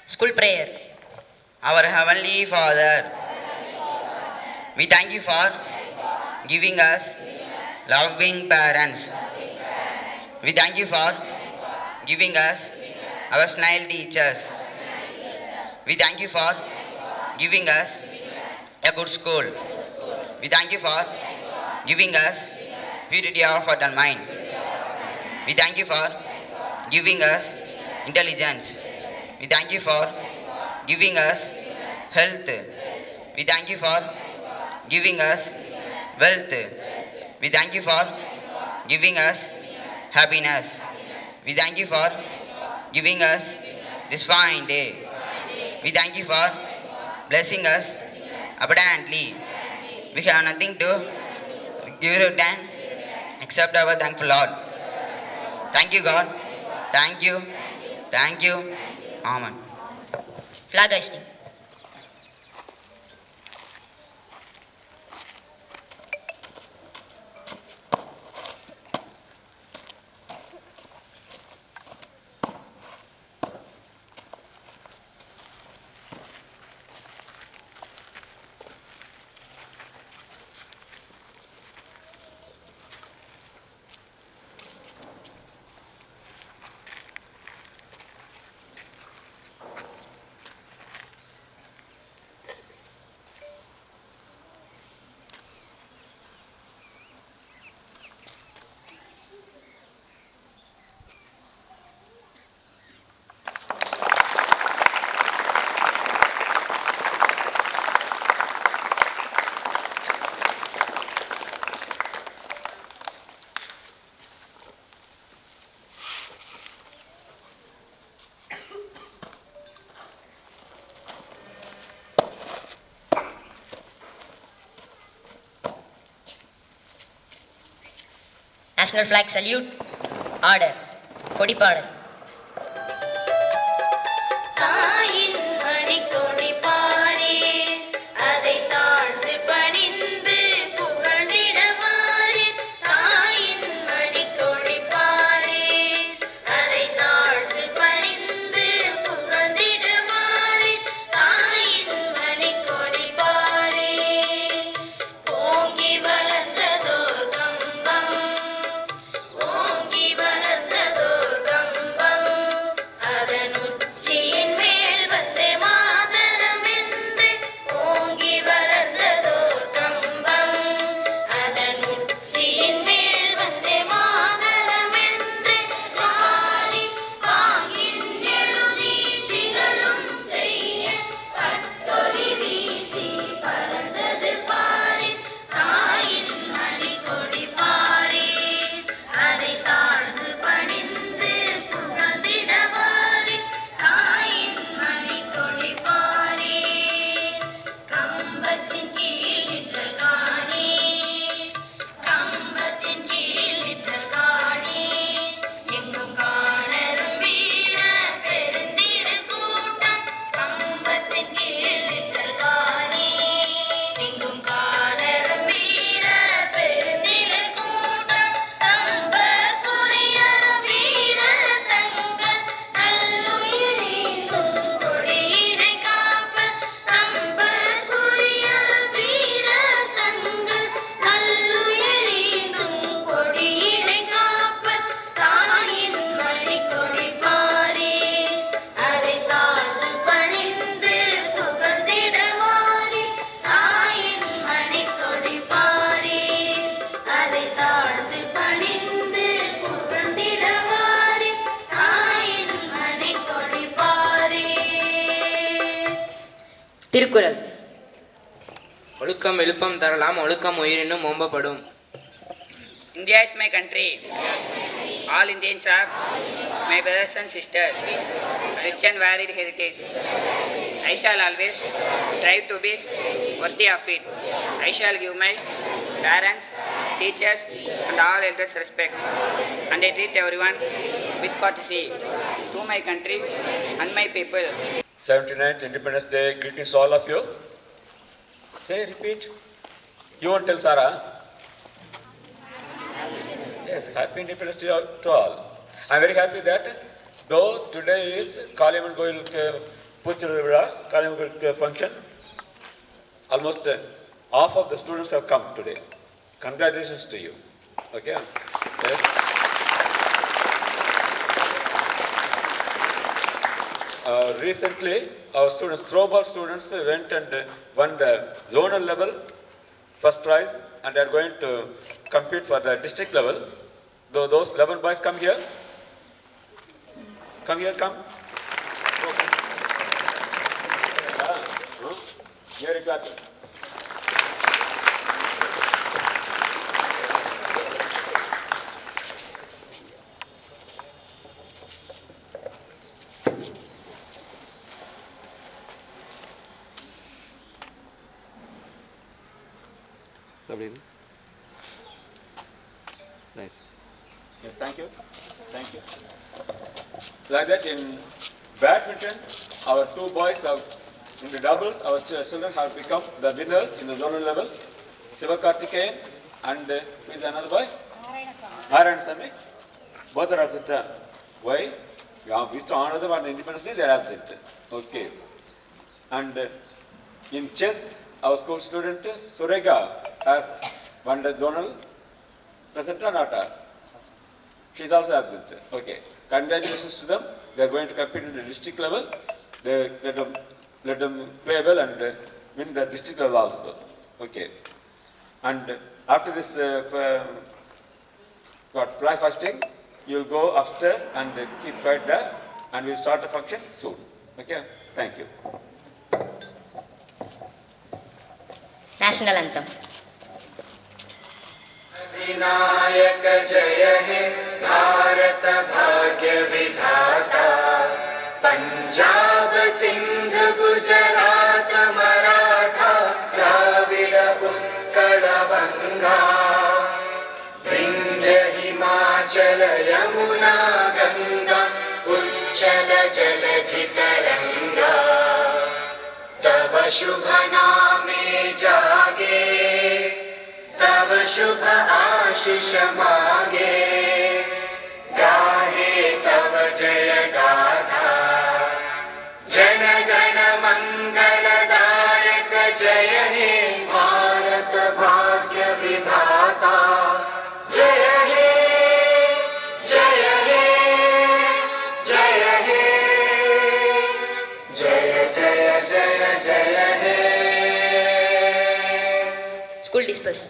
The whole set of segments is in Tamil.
School prayer. Our Heavenly Father, we thank you for giving us loving parents. We thank you for giving us our snail teachers. We thank you for giving us a good school. We thank you for giving us purity of heart and mind. We thank you for giving us intelligence. We thank you for giving us health. We thank you for giving us wealth. We thank you for giving us happiness. We thank you for giving us this fine day. We thank you for blessing us abundantly. We have nothing to give you return except our thankful Lord. Thank you, God. Thank you. Thank you. Amen. Flag hoisting. National flag salute. Order. கொடிப்பாடல். ஓங்கி வளர்ந்ததோர் கம்பம் ஒழுக்கம் எழுப்பம் தரலாம், ஒழுக்கம் உயிரினும் ஓம்பப்படும். India is my country. All Indians are my brothers and sisters. Rich and varied heritage. I shall always strive to be worthy of it. I shall give my parents, teachers, and all elders respect. And I treat everyone with courtesy. To my country and my people. 79th Independence Day greetings all of you. Say, repeat. You won't tell Sarah? Yes, happy Independence Day to all. I am very happy that though today is Kaliamman Goil Puchiruvila, Kaliamman Goil function, almost half of the students have come today. Congratulations to you. Okay? Yes. Recently, our students, throwball students, went and won the zonal level first prize, and they are going to compete for the district level. Though those 11 boys come here. Come here, come. Here you got it. Nice. Yes, thank you. Thank you. Like that, in badminton, our two boys have, in the doubles, our children have become the winners in the zonal level. Siva Karthikeyan and who is another boy? Narayanasamy. Both are absent. Why? We have wished to honor them on Independence Day, they are absent. Okay. And in chess, our school student Surega has won the zonal. Present or not? She is also absent. Okay. Congratulations to them. They are going to compete in the district level. They let them play well and win the district level also. Okay. And after this flag hosting, you will go upstairs and keep quiet there, and we will start the function soon. Okay. Thank you. National Anthem. अधिनायक जय हे भारत भाग्य विधाता पंजाब सिंध गुजरात मराठा द्राविड उत्कल बंगा विंध्य हिमाचल यमुना गंगा उच्चल जलधि तरंगा तव शुभ नामे जागे तव शुभ आशीष मागे गाहे तव जय गाथा जन गण मंगलदायक जय हे भारत भाग्य विधाता जय हे जय हे जय हे जय जय जय जय हे School dispersed.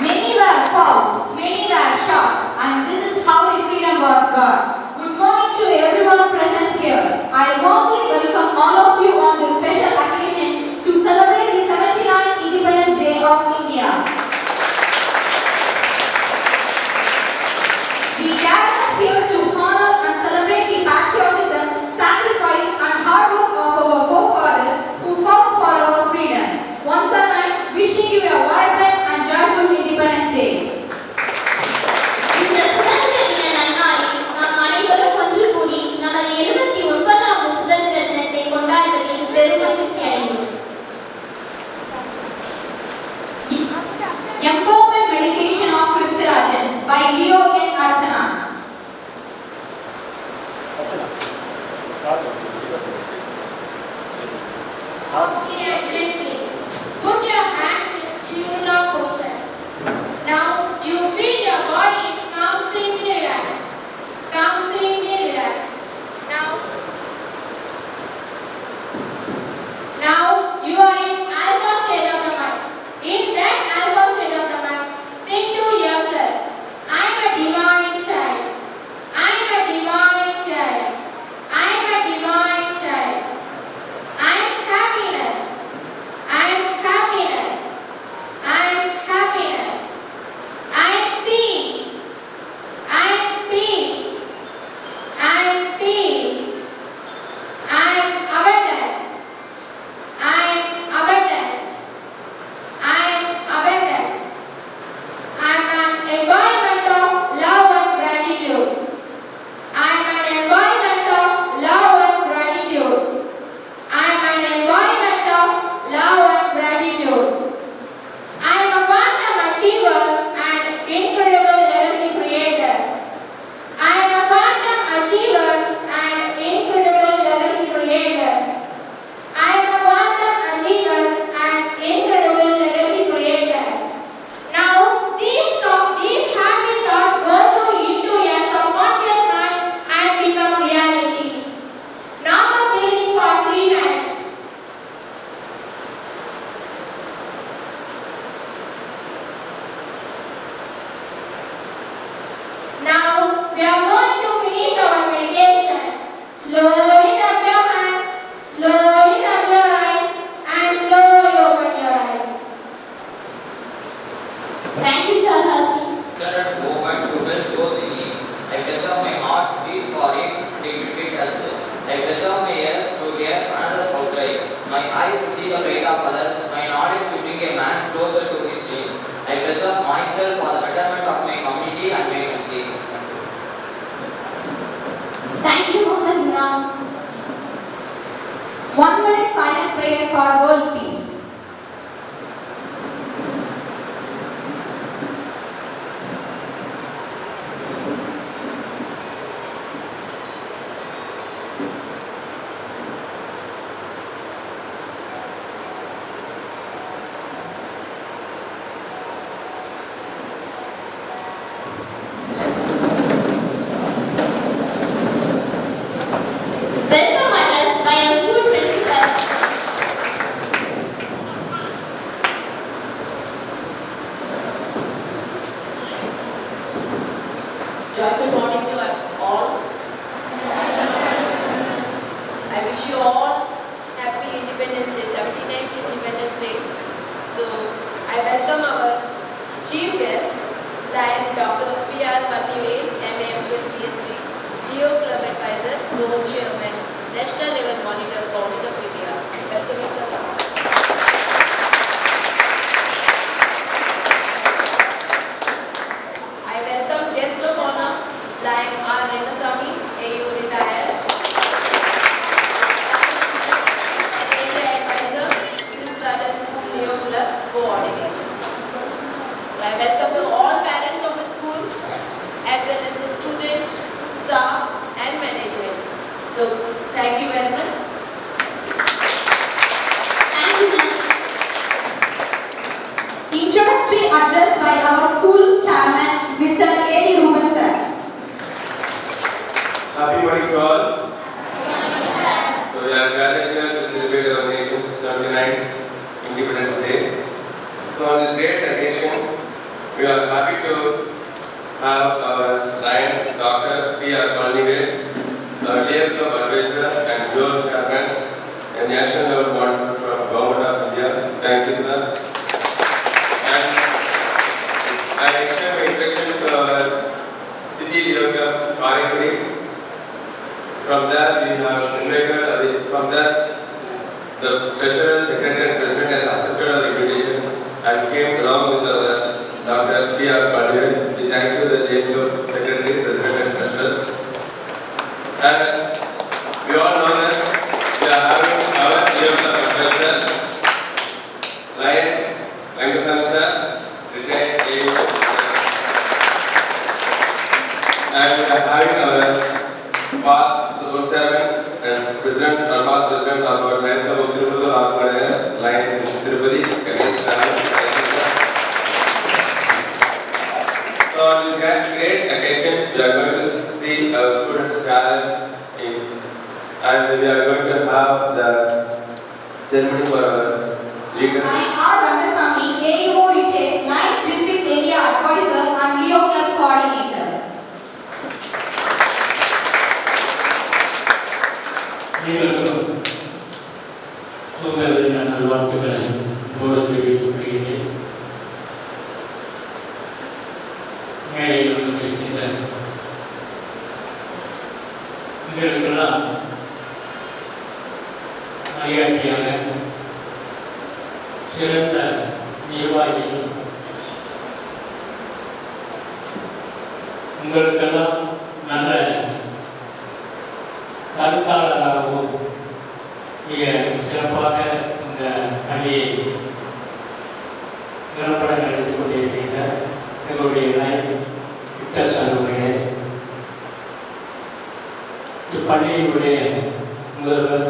Many were fought, many were shot, and this is how the freedom was got. Good morning to everyone present here. I warmly welcome all of you on this special occasion to celebrate the 79th Independence Day of India. We gather here to honor and celebrate the patriotism, sacrifice, and hard work of our forefathers who fought for our freedom. Once again, wishing you a vibrant and joyful Independence Day. இந்த சுதந்திர தின நன்னாளில் நாம் அனைவரும் ஒன்று கூடி நமது 79வது சுதந்திர தினத்தை கொண்டாடுவதில் பெரும் மகிழ்ச்சி அடைகிறோம். Empowerment Meditation of Christirajas by Leo N. Archana. Softly and gently, put your hands in Chirula posture. Now you feel your body is completely relaxed. Completely relaxed. Now you are in alpha stage of the mind. In that alpha stage of the mind, think to yourself, I am a divine child. I am a divine child. I am a divine child. I am happiness. I am happiness. I am happiness. I am peace. I am peace. I am peace. I am abundance. I am abundance. I am abundance. I am an embodiment of love and gratitude. I am an embodiment of love and gratitude. I am an embodiment of love and gratitude. I am a quantum achiever and incredible legacy creator. I am a quantum achiever and incredible legacy creator. I am a quantum achiever and incredible legacy creator. Now, these happy thoughts go through into a subconscious mind and become reality. Normal breathing for 3 times. Now, we are going to finish our meditation. Slowly rub your hands, slowly rub your eyes, and slowly open your eyes. Thank you, Charhasi. Considered movement to build those needs. I touch up my heart, beats for it, and it repeat pulses. I touch up my ears to hear another's outcry. My eyes to see the plight of others. My knowledge to bring a man closer to his dream. I touch up myself for the betterment of my community and my country. Thank you, Mohammed Imran. 1 minute silent prayer for world peace. Welcome address by our school principal. Joyful morning to all. I wish you all happy Independence Day, 79th Independence Day. So I welcome our chief guest, Lion Dr. P.R. Patnivel, MA.Phil, PhD, DO Club Advisor, Zone Chairman, National Level Monitor, Government of India. Welcome you, sir. I welcome guest of honor, Lion R. Renasamy, AU retired. Area Advisor, Chris Raja School Leo Club, Coordinator. So I welcome the all parents of the school, as well as the students, staff, and management. So thank you very much. Thank you, ma'am. Introductory address by our school chairman, Mr. A.D. Ruben sir. Happy morning to all. So we are gathered here to celebrate our nation's 79th Independence Day. So on this great occasion, we have our Lion Dr. P.R. Palnive, our dear club advisor and Joe Chairman, a national level one from Government of India. Thank you, sir. And I extend my introduction to our city yoga Parikudi. From there, we have invited, from there, the treasurer, secretary, and president has accepted our invitation and came along with our Dr. P.R. Palnive. We thank you, the JNU secretary, president, and treasurers. And we all know that we are having our yoga professor, Lion Rangasan sir, retired AU. And we are having our past zone chairman and president, our past president of our Lions Club of Tirupati, Lion Tirupati, Ganesh. So on this great occasion, we are going to see our students' talents and we are going to have the ceremony for our legal. I R. Rangasamy, AEO retired, 9th District Area Advisor and Leo Club Coordinator. சிறந்த நிர்வாகிகள் உங்களுக்கெல்லாம் நல்ல கருத்தாளராகவும் மிக சிறப்பாக இந்த பணியை திறம்பட நடத்தி கொண்டிருக்கின்ற எங்களுடைய திட்ட சார்புகளே, இப்பள்ளியினுடைய முதல்வர்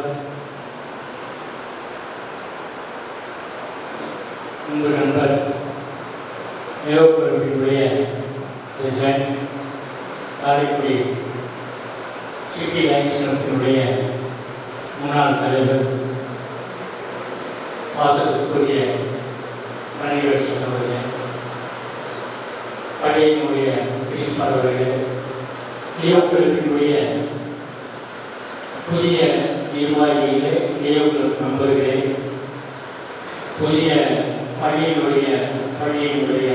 உங்கள் நண்பர் நிலவுடைய பிரசிடென்ட், காரைக்குடி சிட்டி லைன்ஸ் கிளப்பினுடைய முன்னாள் தலைவர், பாசத்துக்குரிய மணிகட்சன் அவர்களே, பள்ளியினுடைய பிரின்சிபால் அவர்களே, நியோகிளப்பினுடைய புதிய நிர்வாகிகளே, நியோகிளப் நண்பர்களே, புதிய பள்ளியினுடைய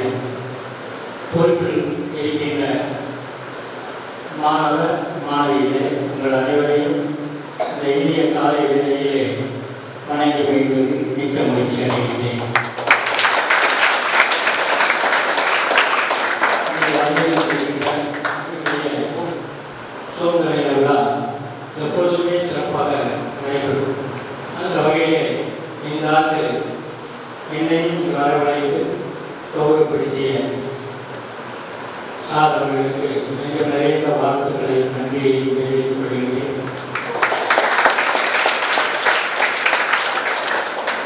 பொறுப்பில் இருக்கின்ற மாணவ மாணவிகளே, உங்கள் அனைவரையும் இந்த இனிய காலை வேளையிலே வணங்கி வைப்பதில் மிக்க மகிழ்ச்சி அடைகிறேன். சுதந்திர விழா எப்பொழுதுமே சிறப்பாக நடைபெறும். அந்த வகையிலே இந்த ஆண்டு என்னையும் வரவழைத்து கௌரவப்படுத்திய சார் அவர்களுக்கு மிக நிறைந்த வாழ்த்துக்களை நன்றியை தெரிவித்துக் கொள்கிறேன்.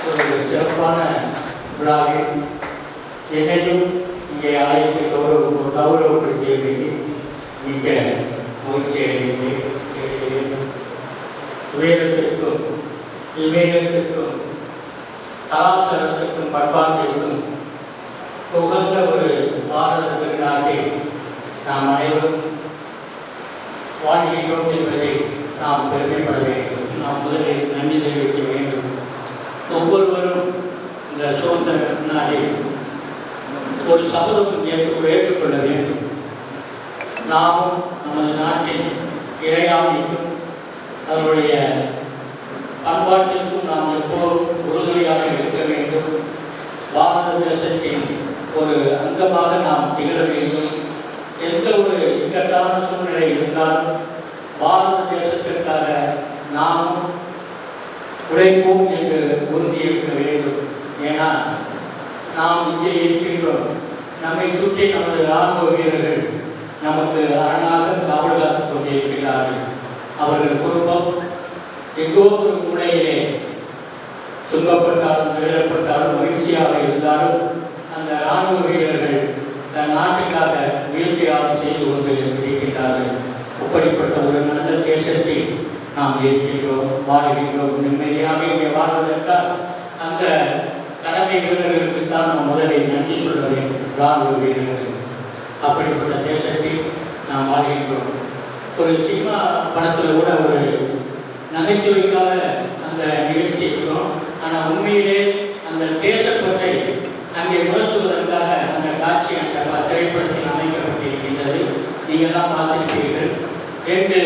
ஒரு சிறப்பான விழாவில் என்னையும் இங்கே அழைத்து கௌரவப்படுத்தியதற்கு மிக்க மகிழ்ச்சி அடைகிறேன். உயரத்திற்கும் இமயத்திற்கும் கலாச்சாரத்திற்கும் பண்பாட்டிற்கும் உகந்த ஒரு பாரத திருநாட்டில் நாம் அனைவரும் வாழ்கிறோம் என்பதை நாம் பெருமைப்பட வேண்டும். நாம் முதலில் நன்றி தெரிவிக்க வேண்டும். ஒவ்வொருவரும் இந்த சுதந்திர நாளில் ஒரு சபதம் ஏற்றுக்கொள்ள வேண்டும். நாமும் நமது நாட்டின் இறையாண்மைக்கும் அதனுடைய பண்பாட்டிற்கும் நாம் எப்போதும் உறுதுணையாக இருக்க வேண்டும். பாரத தேசத்தின் ஒரு அங்கமாக நாம் திகழ வேண்டும். எந்த ஒரு இக்கட்டான சூழ்நிலை இருந்தாலும் பாரத தேசத்திற்காக நாம் உழைப்போம் என்று உறுதியேற்க வேண்டும். ஏன்னா நாம் இங்கே இருக்கின்றோம், நம்மை சுற்றி நமது இராணுவ வீரர்கள் நமக்கு அரணாக காவல் காத்துக் கொண்டிருக்கிறார்கள். அவர்கள் குடும்பம் எங்கோ ஒரு முனையிலே துன்பப்பட்டாலும் துயரப்பட்டாலும் மகிழ்ச்சியாக இருந்தாலும் அந்த இராணுவ வீரர்கள் தன் நாட்டுக்காக உயிர்த்தியாகம் செய்து கொண்டு இருக்கின்றார்கள். அப்படிப்பட்ட ஒரு நல்ல தேசத்தில் நாம் இருக்கின்றோம், வாழ்கின்றோம். நிம்மதியாக இங்கே வாழ்வதற்கால் அந்த கடமை வீரர்களுக்கு தான் நாம் முதலில் நன்றி சொல்ல வேண்டும். இராணுவ வீரர்கள் அப்படிப்பட்ட தேசத்தில் நாம் வாழ்கின்றோம். ஒரு சினிமா படத்தில் கூட ஒரு நகைச்சுவைக்காக அந்த நிகழ்ச்சி இருக்கும். ஆனால் உண்மையிலே அந்த தேசப்பற்றை அங்கே உணர்த்துவதற்காக அந்த காட்சி அந்த திரைப்படத்தில் அமைக்கப்பட்டிருக்கின்றது. நீங்கள் தான் பார்த்திருப்பீர்கள். 2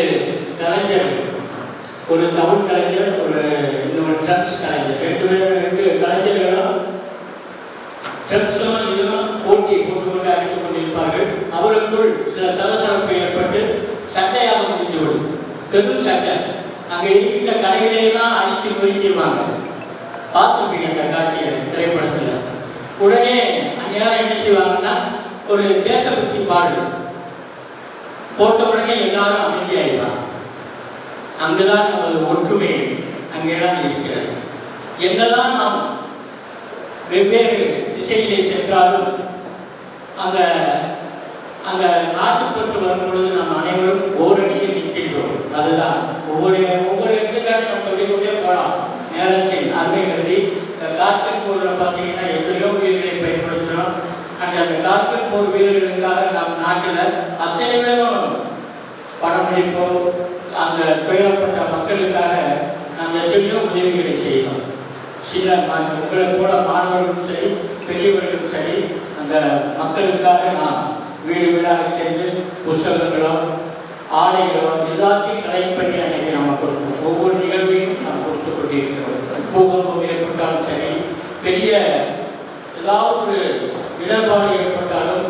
கலைஞர்கள், ஒரு தமிழ் கலைஞர், ஒரு இன்னொரு ட்ரம்ஸ் கலைஞர், 2 கலைஞர்களும் ட்ரம்ஸும் இதுவும் போட்டி போட்டுக்கொண்டு அடித்துக் கொண்டிருப்பார்கள். அவருக்குள் சில சலசலப்பு ஏற்பட்டு சட்டையாக முடிந்துவிடும். பெரும் சட்டை. அங்கே இருக்கின்ற கடைகளையெல்லாம் அடித்து முடிச்சிருவாங்க. பார்த்துருப்பீங்க அந்த காட்சியை திரைப்படத்தில். உடனே அந்நேரம் என்ன செய்வாங்கன்னா ஒரு தேசபக்தி பாடு போட்ட உடனே எல்லாரும் அமைதியாயிடுவாங்க. அங்குதான் நமது ஒற்றுமை அங்கேதான் இருக்கிறது. என்னதான் நாம் வெவ்வேறு திசையிலே சென்றாலும் அந்த அந்த நாட்டுப்பற்று வரும்பொழுது நாம் அனைவரும் ஓரணியில் நிற்கின்றோம். அதுதான் ஒவ்வொரு எடுத்துக்காட்டு நம்ம சொல்லிக்கொண்டே போகலாம். நேரத்தில் அருமை கருதி இந்த கார்கில் போரில் பார்த்தீங்கன்னா எத்தனையோ உயிர்களை பயன்படுத்துகிறோம். அந்த கார்கில் போர் வீரர்களுக்காக நம் நாட்டில் அத்தனை பேரும் படம்பிடிப்போ அந்த துயரப்பட்ட மக்களுக்காக நாம் எத்தனையோ உதவிகளை செய்தோம். சில உங்களை போல மாணவர்களும் சரி பெரியவர்களும் சரி அந்த மக்களுக்காக நாம் வீடு வீடாக சென்று புத்தகங்களோ ஆடைகளோ எல்லாத்தையும் கலெக்ட் பண்ணி அன்றைக்கி நம்ம கொடுப்போம். ஒவ்வொரு நிகழ்வையும் நாம் கொடுத்து கொண்டிருக்கிறோம். பூகம்பம் ஏற்பட்டாலும் சரி, பெரிய ஏதாவது ஒரு இடர்பாடு ஏற்பட்டாலும்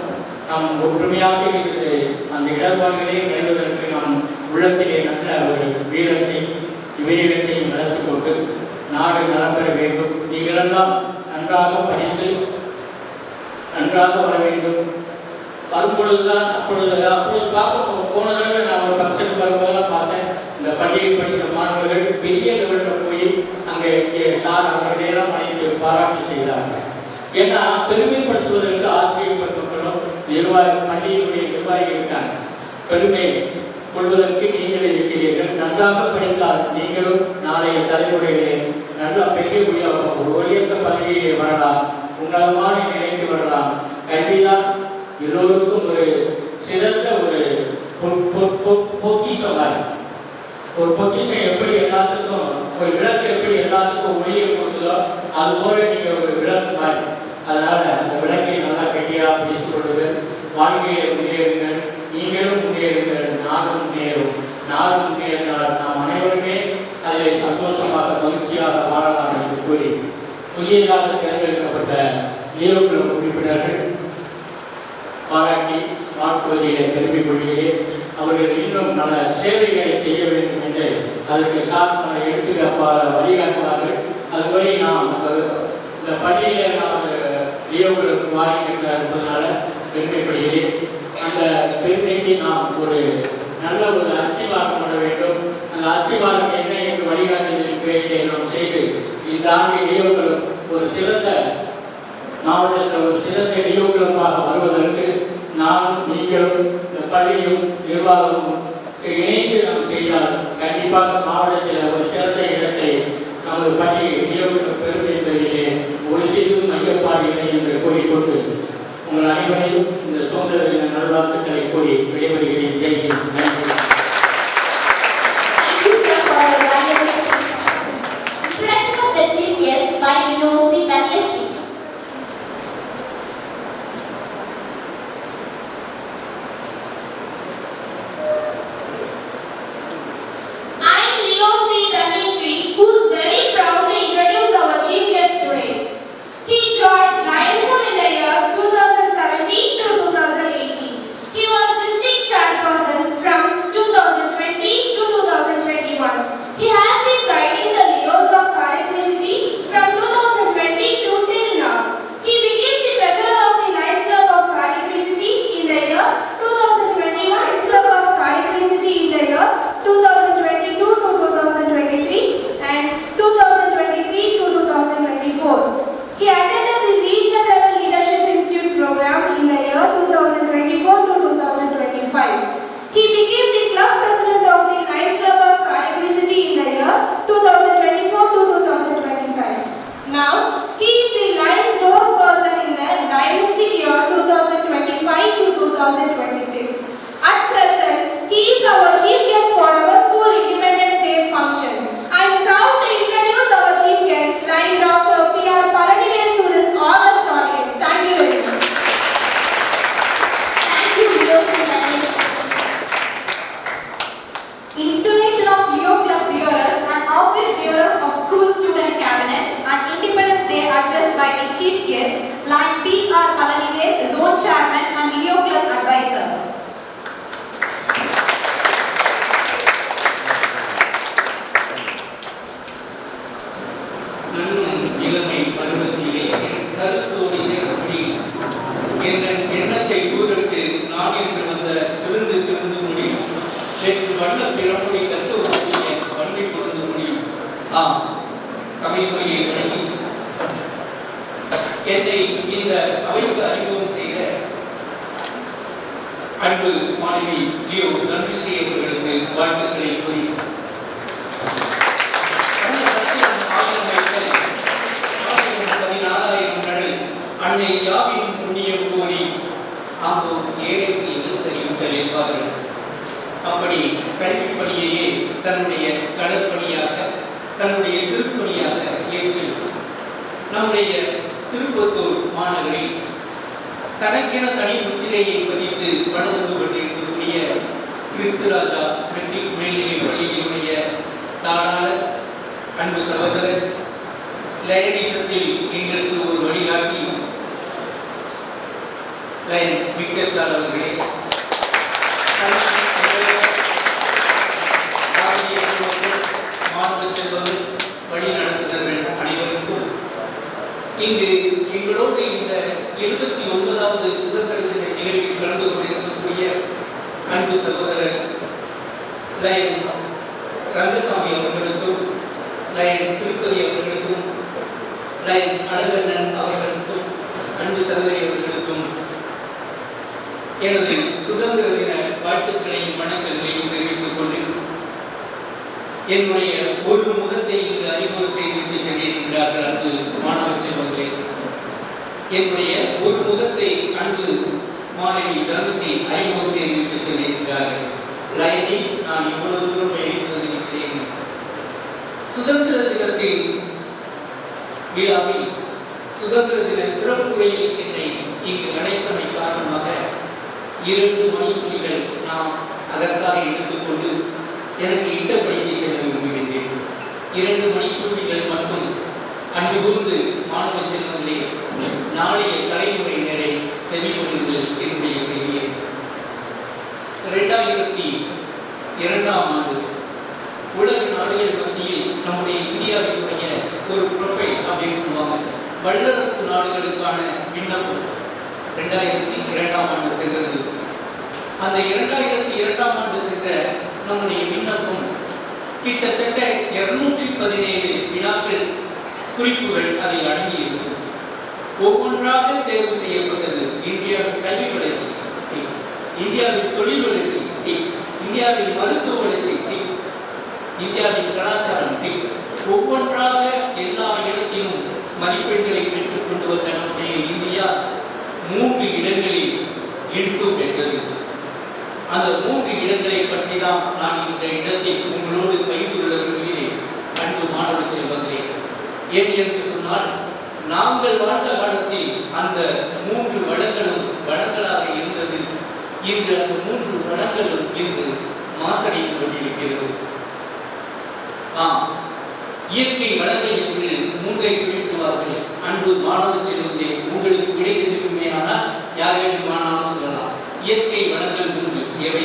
நாம் ஒற்றுமையாக இருந்து அந்த இடர்பாடுகளை நிறைவதற்கு நாம் உள்ளத்திலே நல்ல ஒரு வீரத்தை விவேகத்தையும் வளர்த்து கொண்டு நாடு நலம் பெற வேண்டும். நீங்களெல்லாம் நன்றாக படித்து நன்றாக வர வேண்டும். வரும்பொழுதுதான் அப்பொழுது பார்க்க போன தடவை நான் ஒரு ஃபங்க்ஷன் வரும்போதெல்லாம் பார்த்தேன். இந்த பள்ளியை படித்த மாணவர்கள் பெரிய லெவலில் போய் அங்கே சார் அவர்களையெல்லாம் அழைத்து பாராட்டு செய்தார்கள். ஏன்னா பெருமைப்படுத்துவதற்கு ஆசிரியர் பெருமக்களும் பள்ளியினுடைய நிர்வாகிகள் இருக்காங்க. பெருமை கொள்வதற்கு நீங்கள் இருக்கிறீர்கள். நன்றாக படித்தால் நீங்களும் நாளைய தலைமுறையிலே நல்ல பெரிய உயர்ந்த பதவியிலே வரலாம், உன்னதமான நிலைக்கு வரலாம். கல்விதான் எல்லோருக்கும் ஒரு சிறந்த ஒரு பொக்கிஷம். ஒரு பொக்கிஷம் எப்படி எல்லாத்துக்கும் ஒரு விளக்கு எப்படி எல்லாத்துக்கும் ஒளியை கொடுத்ததோ அது போல நீங்கள் ஒரு விளக்கு மாதிரி. அதனால அந்த விளக்கை நல்லா கட்டியாக பிடித்துக் கொள்ளுங்கள். வாழ்க்கையை முன்னேறுங்கள். நீங்களும் முன்னேறுங்கள். நாடும் முன்னேறும். நாடு முன்னேறினால் நாம் அனைவருமே அதை சந்தோஷமாக மகிழ்ச்சியாக வாழலாம் என்று கூறி புதியதாக தேர்ந்தெடுக்கப்பட்ட நியோகுலம் உறுப்பினர்கள் பாராட்டி வாழ்த்துவதிலே பெருமை கொள்கிறேன். அவர்கள் இன்னும் பல சேவைகளை செய்ய வேண்டும் என்று அதற்கு சார்பாக எடுத்து வழிகாட்டுவார்கள். அதுபடி நாம் இந்த பள்ளியிலே நாம் நியோகுலம் வாங்கிட்டு இருப்பதனால பெருமைப்படுகிறேன். அந்த பெருமைக்கு நாம் ஒரு நல்ல ஒரு அஸ்திவாரம் பண்ண வேண்டும். அந்த அஸ்திவாரம் என்ன என்று வழிகாட்டுதலின் பேரிலே நாம் செய்து இந்த ஆண்டு நியோகுலம் ஒரு சிறந்த மாவட்டத்தில் ஒரு சிறந்த நியோகுலமாக வருவதற்கு நானும் நீங்களும் பள்ளியும் நிர்வாகமும் இணைந்து நாம் செய்தால் கண்டிப்பாக மாவட்டத்தில் ஒரு சிறந்த இடத்தை நமது பள்ளி நியோகுலம் பெருமை பெறுகிறே ஒரு சிறு மையப்பாடு இல்லை என்று கூறிக்கொண்டு உங்கள் அனைவரையும் இந்த சுதந்திர தின நல்வாழ்த்துக்களை கூறி விடைபெறுகிறேன். ஜெய்ஹிந்த். நன்றி. Introduction of the chief guest by VOC Danyasri. I am VOC Danyasri, who is very proud to introduce our chief guest today. He joined Lionism in the year 2017 to 2018. He was district chairperson from வண்ண பிறமொழி கற்று வரக்கூடிய வன்மை பொருந்து முடியும். தமிழ் மொழியை வழங்கி என்னை இந்த அவைக்கு அறிமுகம் செய்த அன்பு மாணவி லியோ தனுஸ்ரீ அவர்களுக்கு வாழ்த்துக்களை கூறி அன்னை யாவின் புண்ணியம் கோரி அங்கு ஏழைக்கு எதிர்த்தறிவுகள் என்பார்கள். அப்படி கல்வி பணியையே தன்னுடைய கடற்பணியாக தன்னுடைய திருப்பணியாக ஏற்று நம்முடைய திருப்பத்தூர் மாநகரில் தனக்கென தனி முத்திரையை பதித்து வளர்ந்து கொண்டிருக்கக்கூடிய கிறிஸ்துராஜா மெட்ரிக் மேல்நிலை பள்ளியினுடைய தாளாளர் அன்பு சகோதரர் லயனிசத்தில் எங்களுக்கு ஒரு வழிகாட்டி லயன் விக்டர் சார் அவர்களே, மாணவ செல்வங்கள் வழி நடத்துனர்கள் அனைவருக்கும் இங்கு எங்களோடு இந்த 79வது சுதந்திர தின நிகழ்வில் கலந்து கொண்டிருக்கக்கூடிய அன்பு சகோதரர் லயன் ரங்கசாமி அவர்களுக்கும் லயன் திருப்பதி அவர்களுக்கும் லயன் அழகண்ணன் அவர்களுக்கும் அன்பு சகோதரி அவர்களுக்கும் எனது சுதந்திர தின வாழ்த்துக்களையும் வணக்கங்களையும் தெரிவித்துக் கொண்டு என்னுடைய ஒரு முகத்தை இங்கு அறிமுகம் செய்துவிட்டு சென்றிருக்கிறார்கள் அன்பு மாணவ செல்வங்களே. என்னுடைய ஒரு முகத்தை அன்பு மாணவி தனுஸ்ரீ அறிமுகம் செய்துவிட்டு சென்றிருக்கிறார்கள். லயனி நான் இவ்வளவு தூரம் பயணித்திருக்கிறேன். சுதந்திர தினத்தின் விழாவில் சுதந்திர தின சிறப்புரையில் என்னை இங்கு அழைத்தமை காரணமாக 2 மணித்துளிகள் நாம் அதற்காக எடுத்துக்கொண்டு எனக்கு இட்டப்படுத்தி செல்ல விரும்புகின்றேன். 2 மணித்துளிகள் மட்டும் அன்று கூர்ந்து மாணவ செல்வங்களே, நாளைய தலைமுறையினரை செவிமடுங்கள் என்னுடைய செய்தியை. 2002ஆம் ஆண்டு உலக நாடுகள் மத்தியில் நம்முடைய இந்தியாவினுடைய ஒரு ப்ரொஃபைல் அப்படின்னு சொல்லுவாங்க, வல்லரசு நாடுகளுக்கான விண்ணப்பம் 2002ஆம் ஆண்டு சென்றது. அந்த 2002ஆம் ஆண்டு சென்ற நம்முடைய விண்ணப்பம் கிட்டத்தட்ட 217 வினாக்கள் குறிப்புகள் அதில் அடங்கியிருக்கும். ஒவ்வொன்றாக தேர்வு செய்யப்பட்டது. இந்தியாவின் கல்வி வளர்ச்சி, இந்தியாவின் தொழில் வளர்ச்சி, இந்தியாவின் மருத்துவ வளர்ச்சி, இந்தியாவின் கலாச்சாரம், ஒவ்வொன்றாக எல்லா இடத்திலும் மதிப்பெண்களை பெற்றுக் கொண்டு வந்த நம்முடைய இந்தியா 3 இடங்களில் இன்டு பெற்றது. அந்த 3 இடங்களை பற்றி தான் நான் இந்த இடத்தில் உங்களோடு பகிர்ந்து கொள்ள விரும்புகிறேன் அன்பு மாணவ செல்வங்களே. ஏன் என்று சொன்னால், நாங்கள் வாழ்ந்த காலத்தில் அந்த 3 வளங்களும் வளங்களாக இருந்தது. இன்று அந்த 3 வளங்களும் இன்று மாசடைந்து கொண்டிருக்கிறது. இயற்கை வளங்கள் என்று 3ஐ குறிப்பிடுவார்கள். அன்பு மாணவ செல்வங்களே, உங்களுக்கு விடை தெரியுமே, ஆனால் யார் வேண்டுமானாலும் சொல்லலாம். இயற்கை வளங்கள் 3 எவை?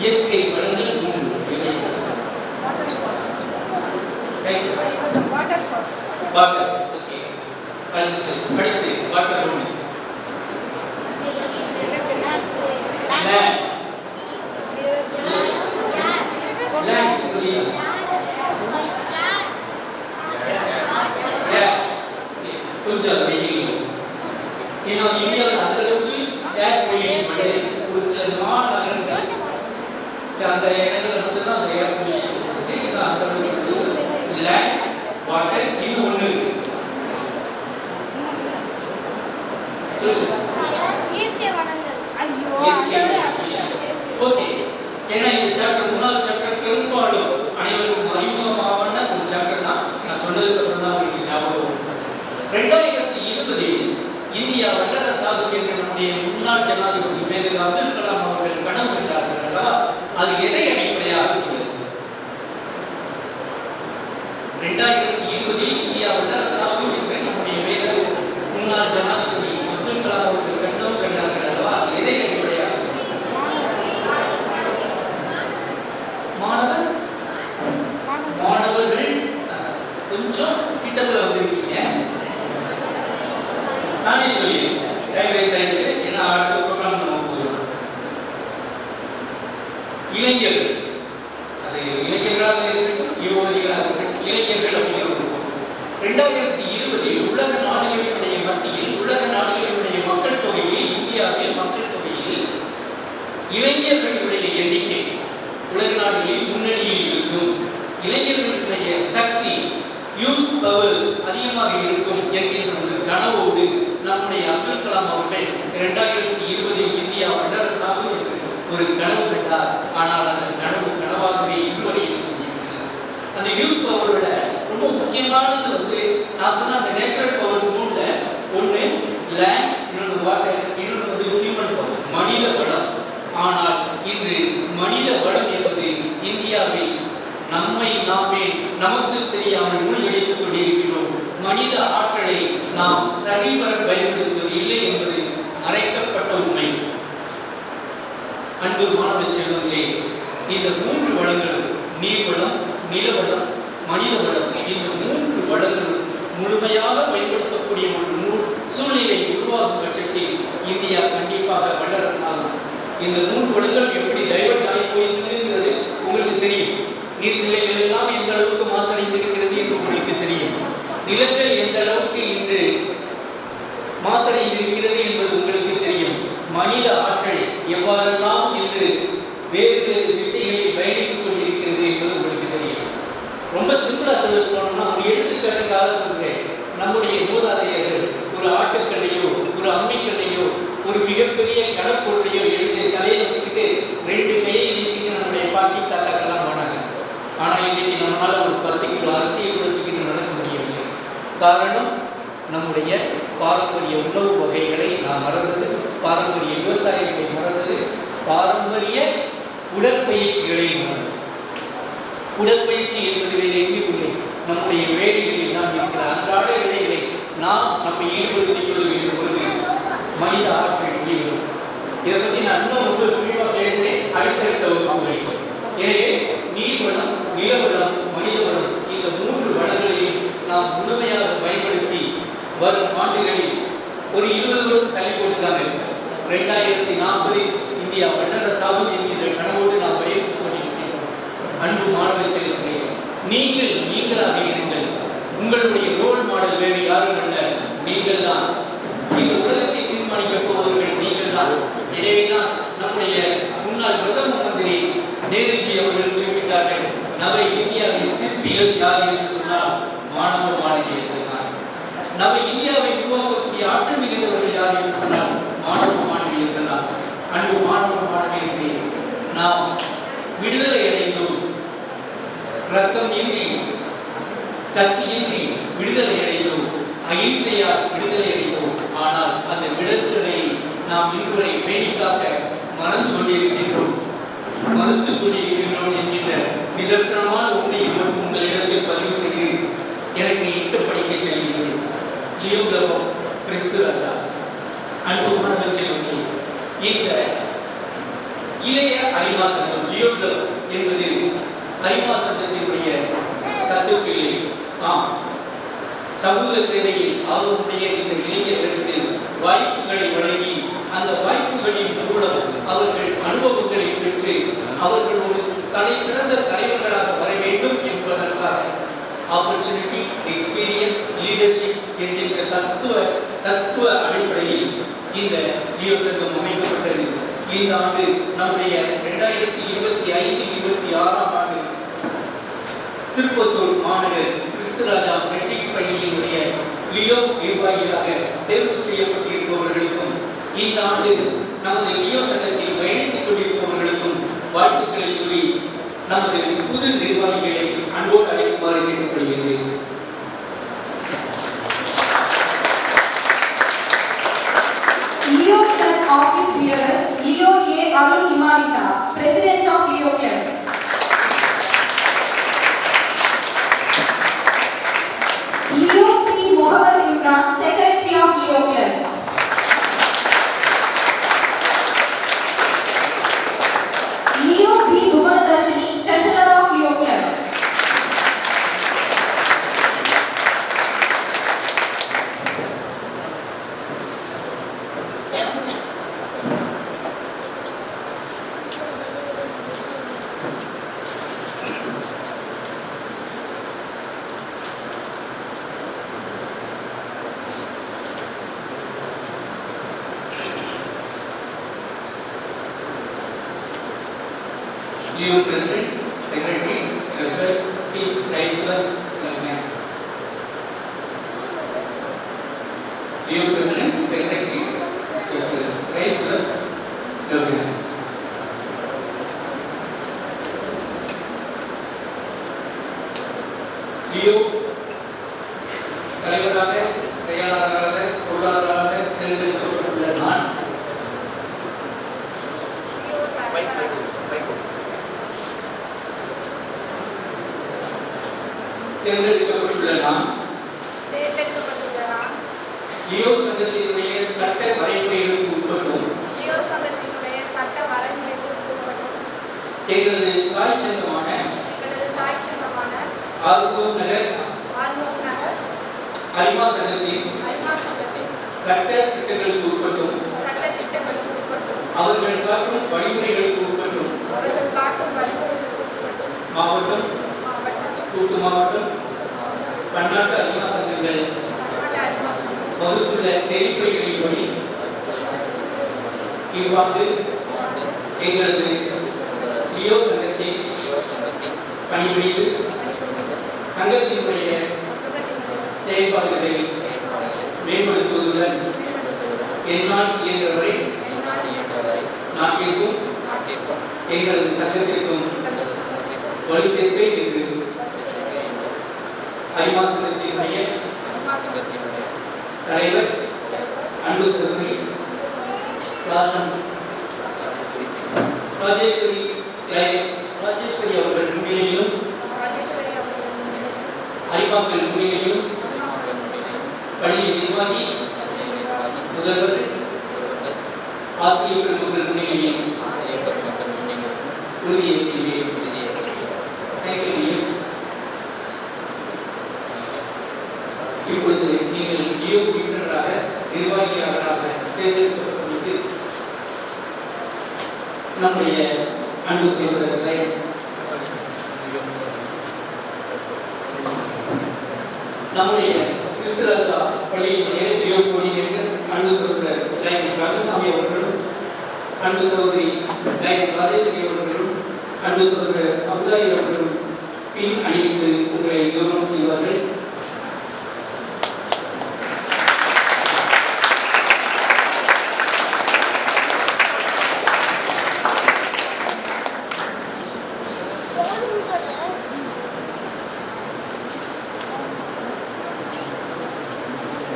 இயற்கை வளங்கள் 3 எவை? வாட்டர். ஓகே, அடுத்து வாட்டர் ஒன்று. கொஞ்சம் இன்னும் இந்தியாவில் அந்த அளவுக்கு ஏர் பொல்யூஷன் கிடையாது. ஒரு சில நகரங்கள் அந்த இடங்களில் மட்டும்தான் அந்த ஏர் பொல்யூஷன் இருக்குது. அந்த அளவுக்கு லேண்ட், வாட்டர், இன்னும் ஒன்று ஓகே. ஏன்னா இந்த சாப்டர் 3வது சாப்டர் பெரும்பாலும் அனைவருக்கும் அறிமுகமான ஒரு சாப்டர் தான். நான் சொன்னதுக்கு அப்புறம் தான் உங்களுக்கு ஞாபகம். 2020 இந்தியா வல்லரசாகும் என்ற நம்முடைய முன்னாள் ஜனாதிபதி மேதகு அப்துல் கலாம் அவர்கள் கனவு கண்டார்களா? அது எதை அடிப்படையாக உள்ளது? 2020 இந்தியா வல்லரசாகும் என்ற நம்முடைய மேதகு முன்னாள் ஜனாதிபதி அப்துல் கலாம் அவர்கள் கனவு கண்டார்களா? அது எதை அடிப்படையாக? மாணவர்கள் கொஞ்சம் கிட்டத்தில் வந்திருக்கீங்க. நானே சொல்லி டைம் வேஸ்ட் ஆகிட்டு, ஏன்னா அடுத்த ப்ரோக்ராம் நம்ம போயிடும். இளைஞர்கள், அது இளைஞர்களாக இருக்கட்டும், யுவதிகளாக இருக்கட்டும், இளைஞர்கள் அப்படிங்கிற ஒரு கோர்ஸ் 2020 உலக நாடுகளினுடைய மத்தியில், உலக நாடுகளினுடைய மக்கள் தொகையில், இந்தியாவில் மக்கள் தொகையில் இளைஞர்களுடைய எண்ணிக்கை உலக நாடுகளில் முன்னணியில் இருக்கும். இளைஞர்களுடைய சக்தி, யூத் பவர்ஸ் அதிகமாக இருக்கும் என்கின்ற ஒரு கனவோடு நம்முடைய அப்துல் கலாம் அவர்கள் 2020 இந்தியா வல்லரசாகும் என்று ஒரு கனவு கண்டார். ஆனால் அந்த கனவு கனவாகவே இதுவரை இருக்கிறது. அந்த யூத் பவரோட ரொம்ப முக்கியமானது நான் சொன்ன அந்த நேச்சுரல் பவர்ஸ் மூணுல ஒன்று லேண்ட், இன்னொன்று வாட்டர், இன்னொன்று ஹியூமன் பவர், மனித வளம். ஆனால் இன்று மனித வளம் என்பது இந்தியாவில் நாமே நமக்கு தெரியாமல் மூழ்கடித்துக் கொண்டிருக்கிறோம். மனித ஆற்றலை நாம் சரிவர பயன்படுத்துவது இல்லை என்பது மறைக்கப்பட்ட உண்மை. அன்பு மாணவ செல்வங்களே, இந்த 3 வளங்களும் நீர்வளம், நிலவளம், மனித வளம், இந்த 3 வளங்களும் முழுமையாக பயன்படுத்தக்கூடிய ஒரு சூழ்நிலை உருவாகும் பட்சத்தில் இந்தியா கண்டிப்பாக வல்லரசாகும். இந்த 3 வளங்கள் எப்படி டைவர்ட் ஆகி போயிருக்கிறது உங்களுக்கு தெரியும். நீர்நிலைகள் எல்லாம் எந்த அளவுக்கு மாசடைந்திருக்கிறது என்று உங்களுக்கு தெரியும். நிலங்கள் எந்த அளவுக்கு இன்று மாசடைந்திருக்கிறது என்பது உங்களுக்கு தெரியும். மனித ஆற்றல் எவ்வாறெல்லாம் இன்று வேறு வேறு திசைகளில் பயணித்துக் கொண்டிருக்கிறது என்பது உங்களுக்கு தெரியும். ரொம்ப சிம்பிளா சொல்ல போனோம்னா, ஒரு எடுத்துக்காட்டுக்காக சொல்றேன். நம்முடைய மூதாதையர்கள் ஒரு ஆட்டுக்கல்லையோ ஒரு அம்மிக்கல்லையோ ஒரு மிகப்பெரிய கடற்பொருளையோ எழுதி தலையை வச்சுக்கிட்டு 2 கையை வீசிட்டு நம்முடைய பாட்டி தாத்தாக்கெல்லாம் போனாங்க. ஆனால் இன்னைக்கு நம்மளால ஒரு 10 கிலோ அரிசியை கொடுத்துக்கிட்டு நடக்க முடியவில்லை. காரணம், நம்முடைய பாரம்பரிய உணவு வகைகளை நாம் மறந்தது, பாரம்பரிய விவசாயங்களை மறந்தது, பாரம்பரிய உடற்பயிற்சிகளை மறந்தது. உடற்பயிற்சி என்பது வேறு எங்கேயும் இல்லை, நம்முடைய வேலைகளில் நாம் இருக்கிற அன்றாட வேலைகளை நாம் நம்ம ஈடுபடுத்திக் கொள்ள வேண்டும் பொழுது மனித ஆற்றல் ஈடுபடும். இதை பற்றி நான் இன்னும் ரொம்ப குறிப்பாக பேசுகிறேன் அடுத்தடுத்த வகுப்புகளை. எனவே நீர்வளம், நிலவளம், மனித வளம், இந்த 3 வளங்களையும் நாம் முழுமையாக பயன்படுத்தி வரும் ஆண்டுகளில் ஒரு 20 வருஷம் தள்ளி போட்டுக்காங்க. 2040 இந்தியா வல்லரசாகும் என்கின்ற கனவோடு நாம் பயணித்துக் கொண்டிருக்கிறோம். அன்பு மாணவ செல்வங்களே, நீங்களாக இருங்கள். உங்களுடைய ரோல் மாடல் வேறு யாரும் அல்ல, நீங்கள் தான். இந்த உலகத்தை தீர்மானிக்கப் போவர்கள் நீங்கள் தான். எனவேதான் நம்முடைய முன்னாள் பிரதம மந்திரி நேருஜி அவர்கள் குறிப்பிட்டார்கள், நவ இந்தியாவின் சிற்பிகள் யார் என்று சொன்னால் மாணவ மாணவியர்கள் தான். நவ இந்தியாவை உருவாக்கக்கூடிய ஆற்றல் மிகுந்தவர்கள் யார் என்று சொன்னால் மாணவ மாணவியர்கள் தான். அன்பு மாணவ மாணவியர்களே, நாம் விடுதலை அடைந்தோம். ரத்தம் இன்றி, கத்தியின்றி விடுதலை அடைந்தோம். அகிம்சையால் விடுதலை அடைந்தோம். ஆனால் அந்த விடுதலையை நாம் இதுவரை பேணிக்காக்க மறந்து கொண்டிருக்கின்றோம், மறுத்துக் கொண்டிருக்கின்றோம் என்கின்ற நிதர்சனமான உண்மையை உங்களிடத்தில் பதிவு செய்து எனக்கு இட்டு படிக்க செல்கிறேன். லியோ கிளவோ கிறிஸ்துராஜா. அன்பு மாணவ செல்வங்களே, இந்த இளைய அரிமா சங்கம் லியோ கிளவோ என்பது அரிமா சங்கத்தினுடைய தத்துவப்பிள்ளை. சமூக சேவையில் ஆர்வமுடைய இந்த இளைஞர்களுக்கு வாய்ப்புகளை வழங்கி அந்த வாய்ப்புகளின் மூலம் அவர்கள் அனுபவங்களை பெற்று அவர்கள் ஒரு சிறந்த தலைவர்களாக வர வேண்டும் என்பதற்காக ஆப்பர்ச்சுனிட்டி, எக்ஸ்பீரியன்ஸ், லீடர்ஷிப் என்கின்ற தத்துவ அடிப்படையில் இந்த லியோ சங்கம் அமைக்கப்பட்டது. இந்த ஆண்டு நம்முடைய 2025-26 ஆண்டு திருப்பத்தூர் மாநகர் கிறிஸ்துராஜா மெட்ரிக் பள்ளியினுடைய லியோ நிர்வாகிகளாக தேர்வு செய்யப்பட்டிருப்பவர்களுக்கும் இந்த ஆண்டு நமது லியோ சங்கத்தில் பயணித்துக் கொண்டிருப்பவர்களுக்கும் வாழ்த்துக்களை சொல்லி நமது புது நிர்வாகிகளை அன்போடு அழைக்குமாறு கேட்டுக்கொள்கிறேன். Leo Club Office Bearers Leo A. Arun Himarisa, President of Leo Club. Leo P. Mohammed Imran, Secretary of Leo Club. Leo B. Bhuvanadharshini, Treasurer of Leo Club. Dear President, Secretary, Treasurer, please rise for left hand. Dear President, Secretary, Treasurer, rise for left hand. Dear தலைவராக செயலாளராக பொருளாளராக தேர்ந்தெடுக்கப்பட்டுள்ள நான் லியோ சங்கத்தினுடைய சட்ட வரைமுறைகளுக்கு உட்பட்டும் எங்களது தாய் சங்கமான ஆர்வம் நகர் அரிமா சங்கத்தின் சட்ட திட்டங்களுக்கு உட்பட்டும் அவர்கள் காட்டும் வழிமுறைகளுக்கு உட்பட்டும் மாவட்டம் கூட்டு மாவட்டம் பன்னாட்டு அரிமா சங்கங்கள் வகுத்துள்ள நெறிமுறைகளின்படி இவ்வாண்டு எங்களது லியோ சங்கத்தை பணிபுரிந்து சங்கத்தினுடைய செயல்பாடுகளை மேம்படுத்துவதுடன் என்னால் இயன்றவரை நாட்டிற்கும் எங்களது சங்கத்திற்கும் வலு சேர்ப்பேன் என்று அரிமா சங்கத்தினுடைய தலைவர் அன்பு சகோதரி ராஜேஸ்வரி அவர்கள் முன்னிலையிலும் அரிமாக்கள் முன்னிலையிலும் பள்ளி நிர்வாகி முதல்வர் ஆசிரியர்கள் முன்னிலையிலும் உறுதியேற்கிறேன். இப்பொழுது நீங்கள் லியோ உறுப்பினராக நிர்வாகியாளராக தேர்ந்தெடுக்கப்பட்டு நம்முடைய அன்பு சகோதரர்களை நம்முடைய கிறிஸ்தவ பள்ளியினுடைய லியோ கோஆர்டினேட்டர் அன்பு சகோதரர் ரங்கசாமி அவர்களும் அன்பு சகோதரி ராஜேஸ்வரி அவர்களும் அன்பு சகோதரர் அப்தாயி அவர்களும் பின் அணிவித்து உங்களை கௌரவம் செய்வார்கள்.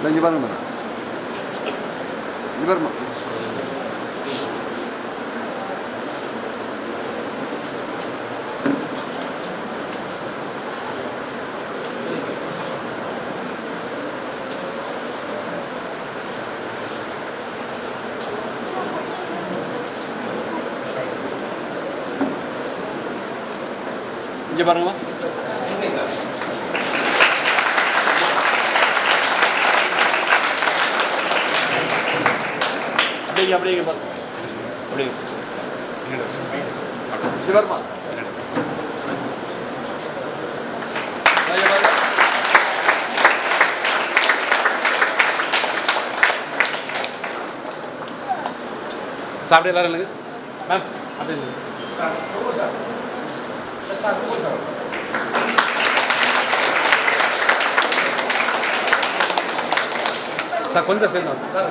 இங்கே பாருங்க இங்கே பாருமா இங்கே பாருங்களா அப்படியே பாருங்க அப்படியே சிவர்மா சாப்பிட எல்லாரும் இல்லைங்க மேம் அப்படியே இல்லை சார் கொஞ்சம் சேர்ந்து சார்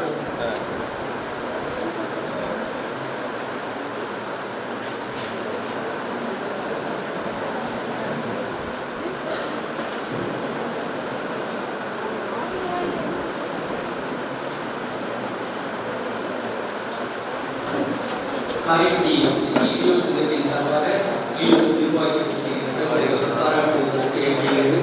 காரைக்குடி லியோ சங்கத்தின் சார்பாக லியோ நிர்வாகிகளுக்கு பாராட்டு செய்யப்படுகிறது.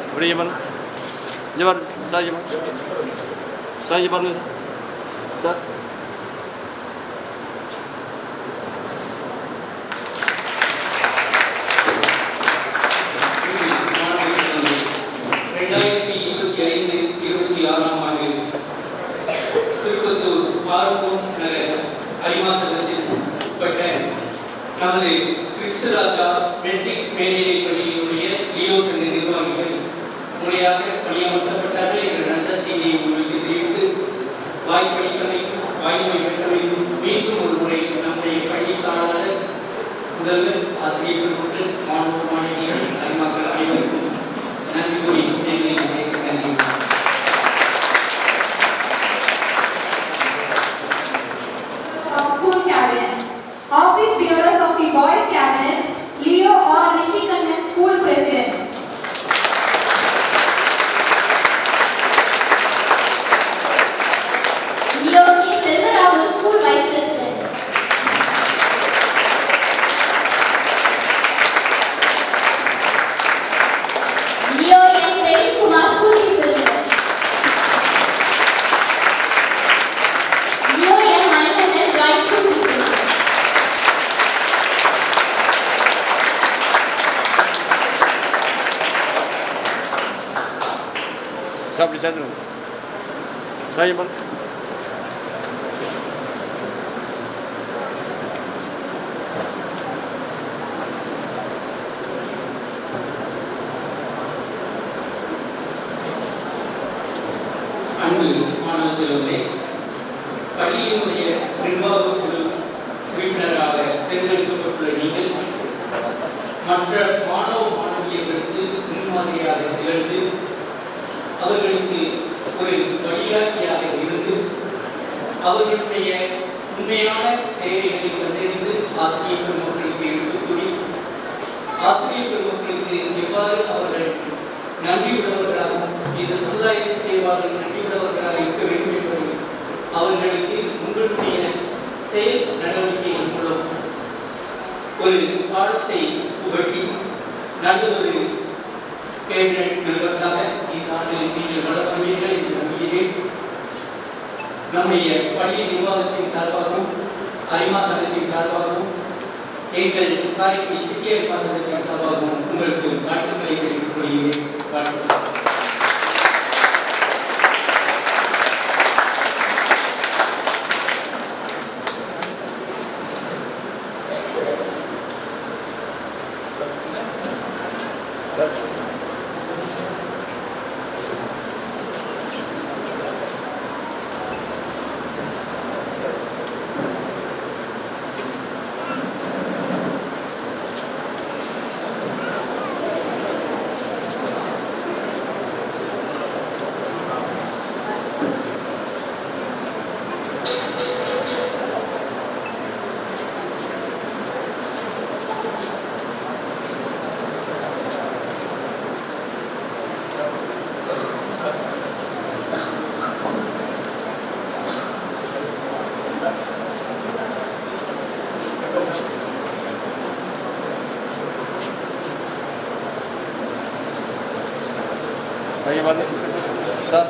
அப்படியே பாருங்க இங்கே பாருங்க சார் இங்கே பாருங்க சார் இங்கே பாருங்க சார் திருப்பத்தூர் பாரம்பூர் நகர் அரிமா சங்கத்திற்கு உட்பட்ட நமது கிறிஸ்துராஜா மெட்ரிக் மேல்நிலை பள்ளியினுடைய லியோ சங்க நிர்வாகிகள் முறையாக பணியமர்த்தப்பட்டார்கள் என்ற நல்ல செய்தியை உங்களுக்கு தெரிவித்து வாய்மொழி பெற்றமைக்கும் மீண்டும் ஒரு முறை நம்முடைய பள்ளி தாளாளர் முதல்வர் ஆசிரியர் பெருமக்கள் மாணவ மாணவியர் அறிமாக்கள் அனைவருக்கும் நன்றி கூறி நன்றி. School Cabinet. Office bearers of the Boys Cabinet, Leo or Rishi Kannan, School President. Leo K. Selvaragul, School Vice President. Leo N. Devin Kumar, School President. Leo N. Manikandan, Joint School President. அப்படி சேர்த்துருங்க சாயம்பரம். அன்பு மாணவ செல்வங்களே, பள்ளியினுடைய நிர்வாக குழு உறுப்பினராக தேர்ந்தெடுக்கப்பட்டுள்ள நீங்கள் மற்ற மாணவ மாணவியர்களுக்கு முன்மாதிரியாக திகழ்ந்து அவர்களுக்கு ஒரு வழிகாட்டியாக இருந்து அவர்களுடைய உண்மையான தேவைகளை கண்டறிந்து ஆசிரியர் பெருமக்களுக்கு எடுத்துக் கூறி ஆசிரியர் பெருமக்களுக்கு எவ்வாறு அவர்கள் நன்றியுள்ளவர்களாகவும் இந்த சமுதாயத்திற்கு எவ்வாறு நன்றியுள்ளவர்களாக இருக்க வேண்டும் என்பதை அவர்களுக்கு உங்களுடைய செயல் நடவடிக்கைகள் மூலம் ஒரு பாடத்தை புகட்டி நல்லதொரு கேபினட் மெம்பர்ஸாக இந்த ஆண்டு நீங்கள் வளர்ப்பீர்கள் என்று நம்புகிறேன். நம்முடைய பள்ளி நிர்வாகத்தின் சார்பாகவும் அரிமா சங்கத்தின் சார்பாகவும் எங்கள் காரைக்குடி சிறிய அரிமா சங்கத்தின் சார்பாகவும் உங்களுக்கு வாழ்த்துக்களை தெரிவித்துக் கொள்கிறேன். வாழ்த்துக்கள். Bagaimana? Sir.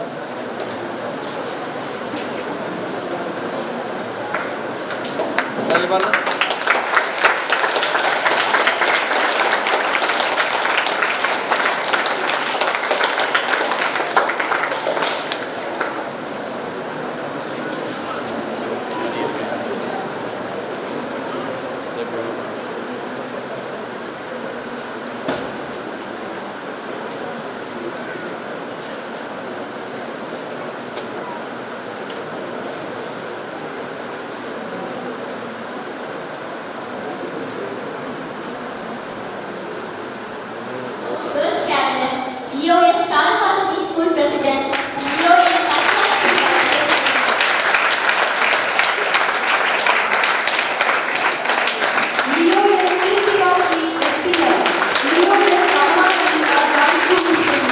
Bagaimana? Girls Cabinet, Leo S. Chalahashmi, School President. Leo S. Satya, School Vice President. Leo N. Kirtika Sri, SPL. Leo N. Ramakrishna, Joint School President.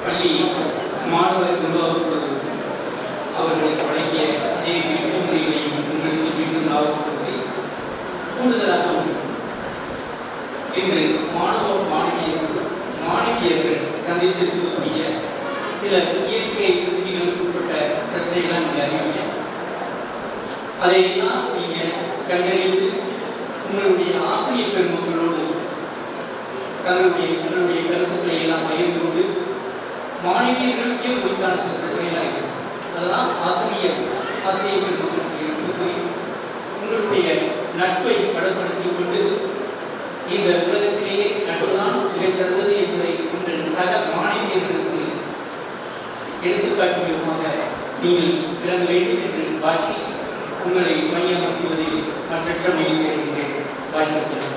பள்ளி மாணவ நிர்வாகக்குழு அவர்களுக்கு வழங்கிய அதே விடுமுறைகளையும் உங்களுக்கு மீண்டும் ஞாபகப்படுத்தி கூடுதலாக இன்று மாணவியர்கள் சந்தித்திருக்கக்கூடிய சில இயற்கை விதிகளுக்கு உட்பட்ட பிரச்சனைகளை நீங்கள் அறிவீங்க. அதையெல்லாம் நீங்கள் கண்டறிந்து உங்களுடைய ஆசிரியர் பெருமக்களோடு தங்களுடைய கருத்துக்களை எல்லாம் பகிர்ந்து கொண்டு மாணவியர்களுக்கே உரித்தான சில பிரச்சனைகளாக இருக்கும். அதெல்லாம் ஆசிரியர் பெருமக்களுக்கு எடுத்து போய் உங்களுடைய நட்பை பலப்படுத்திக் கொண்டு இந்த உலகத்திலேயே நட்புதான் மிகச்சிறந்தது என்பதை உங்கள் சக மாணவியர்களுக்கு எடுத்துக்காட்டும் விதமாக நீங்கள் விளங்க வேண்டும் என்று வாழ்த்தி உங்களை பணியமர்த்துவதில் மற்றற்ற மகிழ்ச்சி அடைகின்றேன். வாழ்த்துக்கள்.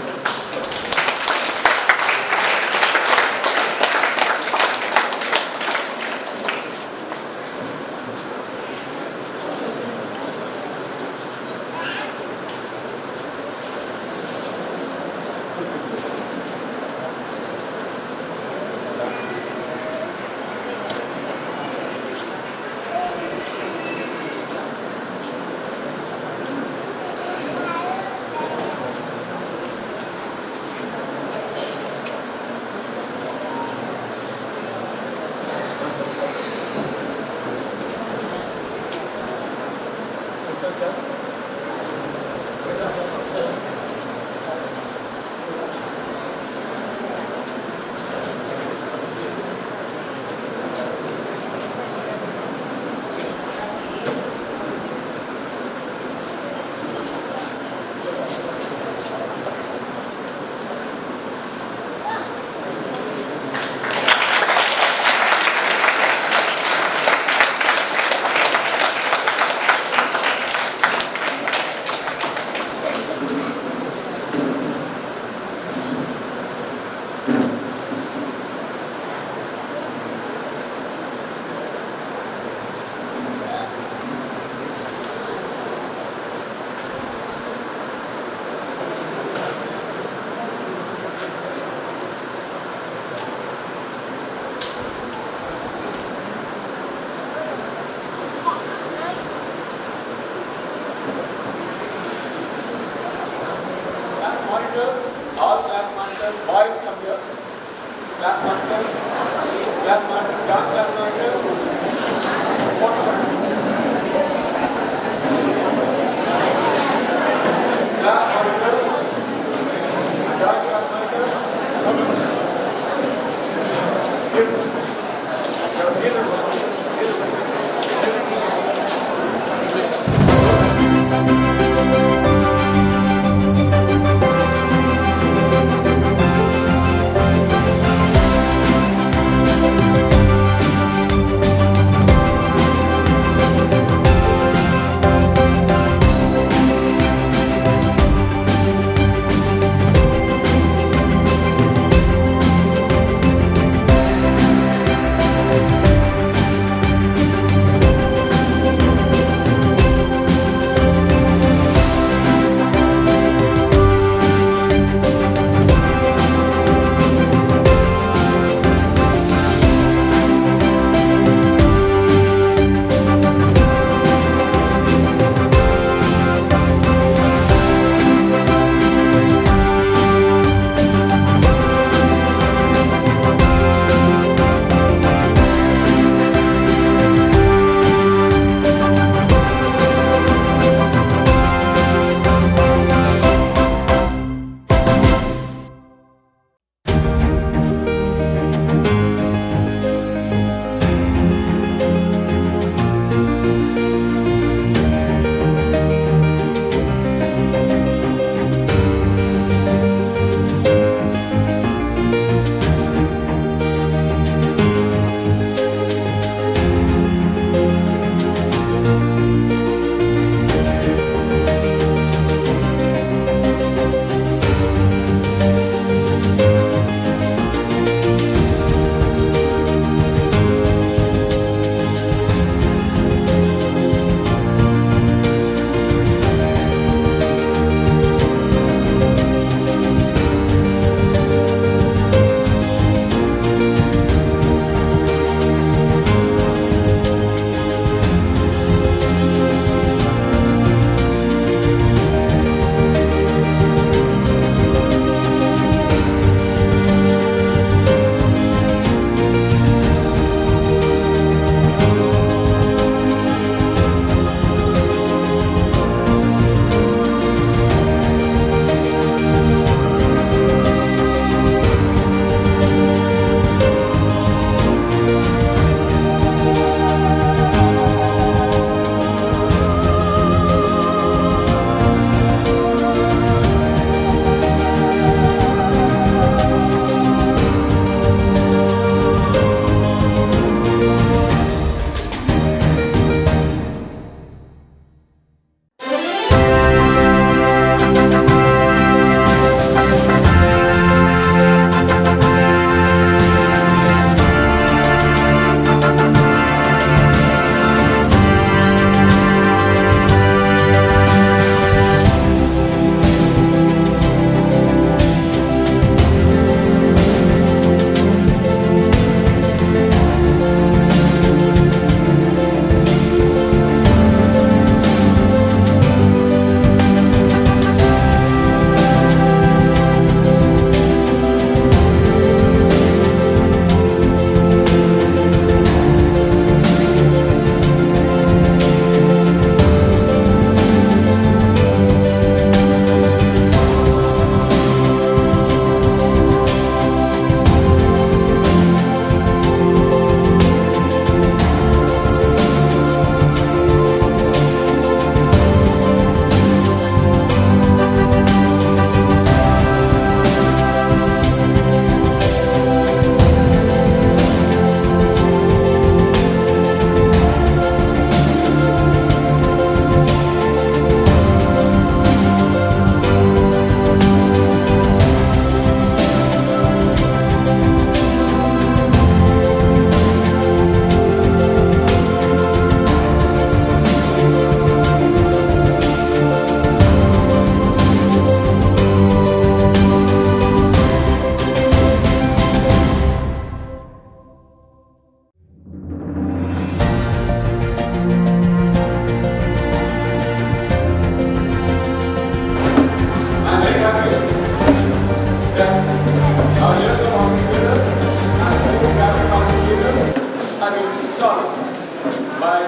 by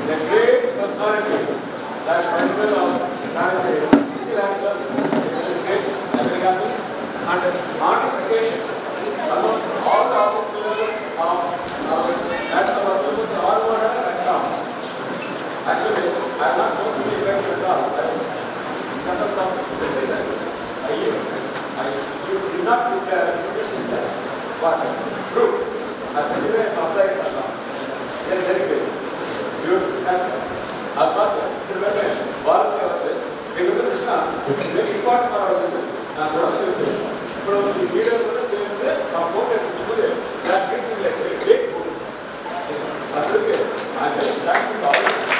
the great personality that President of City National American and on this occasion, almost all the officers of national officers are all over and come. Actually, I am not supposed to be here at all. Because of some business, I did not prepare a invitation there. But group, as a given applies a lot. They are very good. You have about the volunteer. Because it's very important for our children. And what do you do? But the leaders of the same day, our focus is to that gives me like a big boost. That's okay. And thank you all.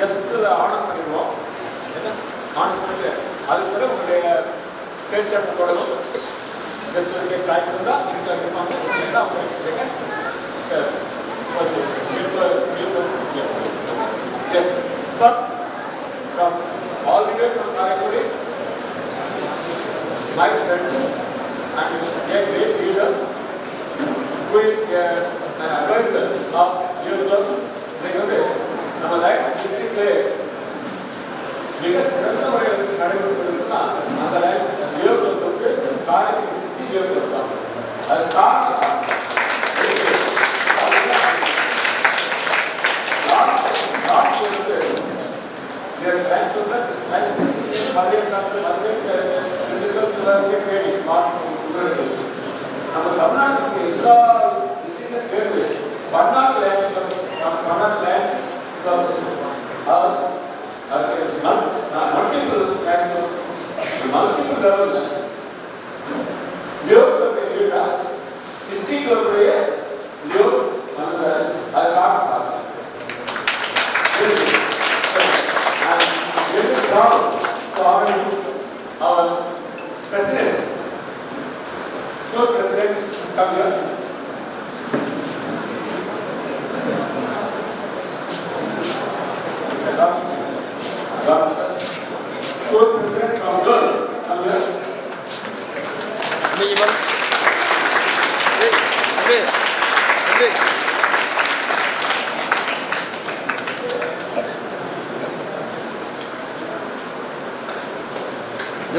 Just order பண்ணிடுவோம் என்ன ஆர்டர் பண்ணிட்டு அதுக்கு உங்களுடைய பேச்சு தொடரும் பேச்சு டைம் இருந்தால் இருப்பாங்க எல்லாம் yes first from all the way from Karaikuri my friend and a great leader who is an advisor of your club நம்ம லைஃப் டிஸ்ட்ரிக்ட்ல மிக சிறந்த முறையில் நடைபெறுவதுன்னா அந்த லைஃப் யோகத்துக்கு காரைக்குடி சிட்டி யோகம் தான் அது காரணம் லாஸ்ட் வந்து நம்ம தமிழ்நாட்டுக்கு எல்லா விஷயத்தையும் சேர்ந்து பன்னாட்டு lands multiple actions, multiple levels. City club our president, school president, come here. School president from girl, come here.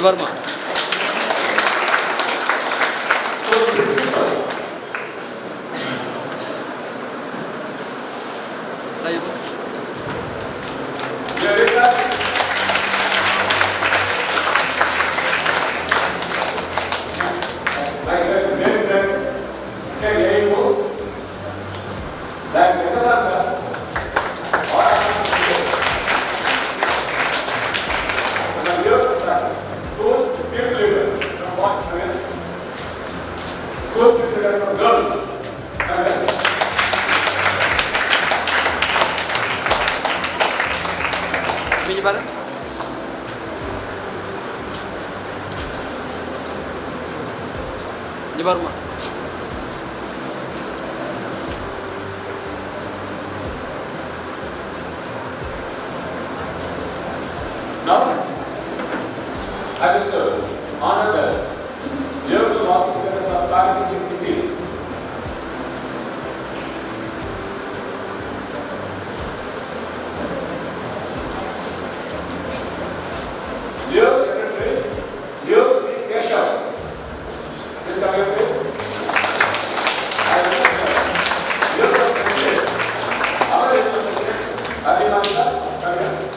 Varma. School principal. Varma. Now, I wish to honor the local officers of Karaikuri City. Leo Secretary, Leo P. Keshav. Please come here, please. I wish Leo President, our President, Abhinandan, come here.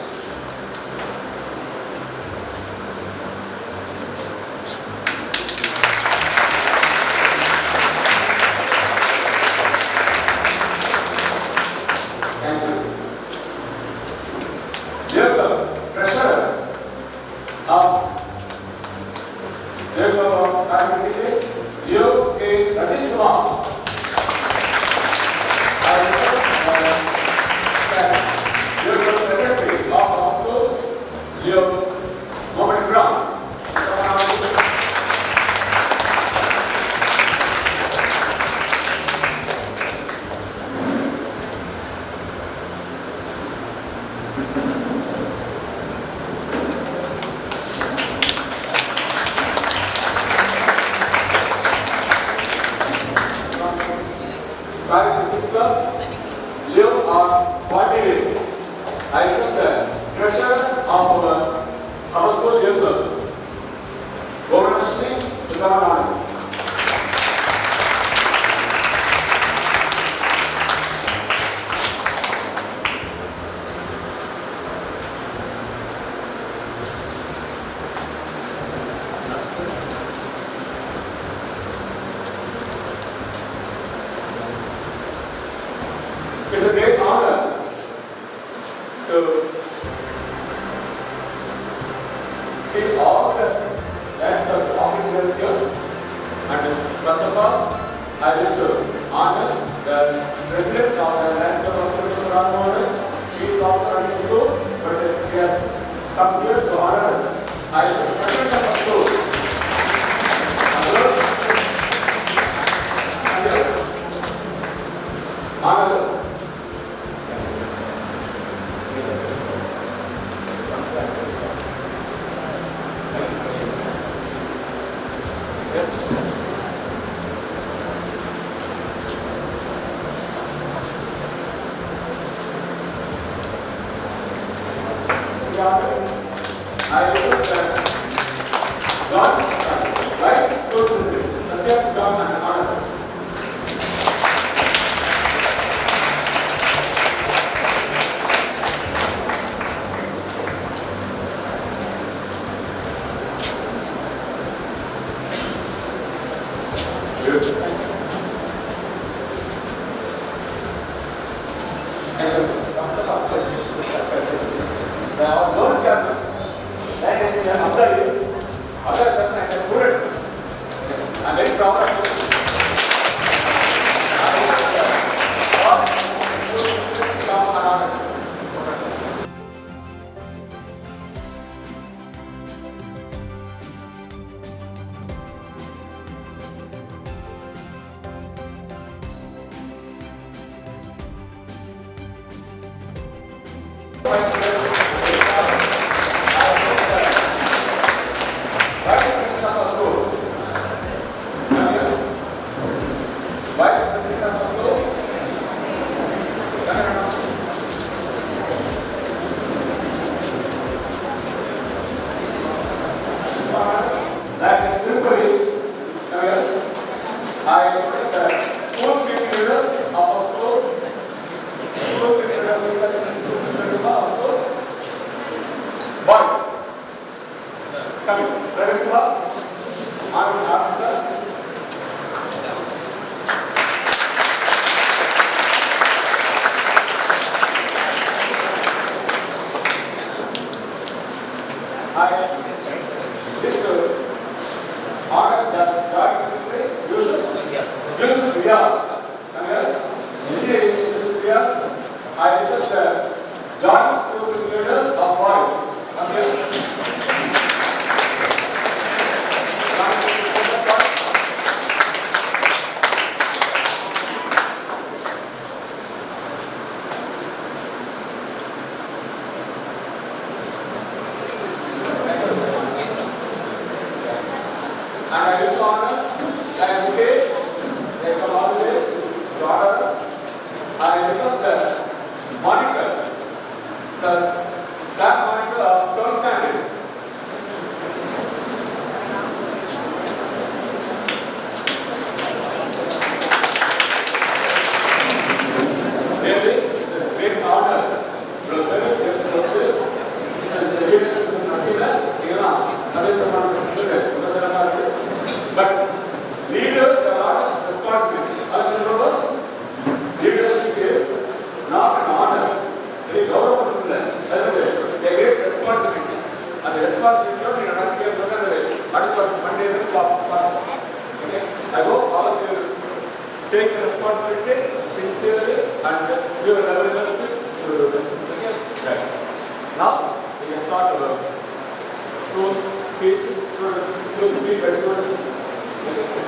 speech by students.